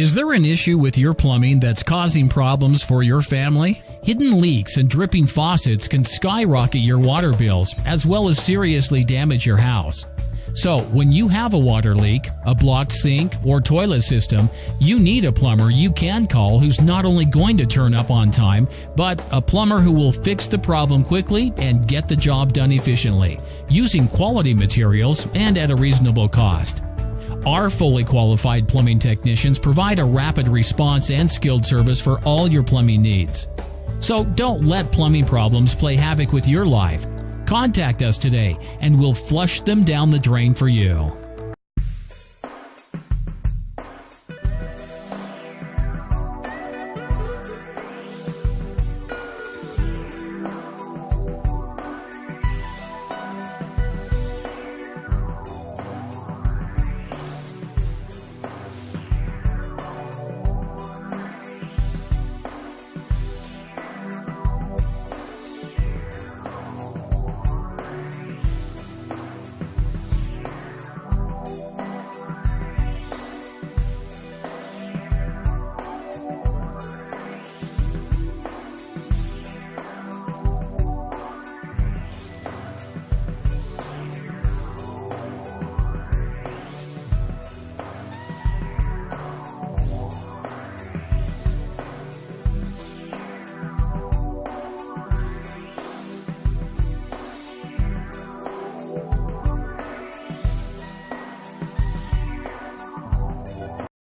Is there an issue with your plumbing that's causing problems for your family? Hidden leaks and dripping faucets can skyrocket your water bills as well as seriously damage your house. So, when you have a water leak, a blocked sink, or toilet system, you need a plumber you can call who's not only going to turn up on time, but a plumber who will fix the problem quickly and get the job done efficiently, using quality materials and at a reasonable cost. Our fully qualified plumbing technicians provide a rapid response and skilled service for all your plumbing needs. So don't let plumbing problems play havoc with your life. Contact us today and we'll flush them down the drain for you.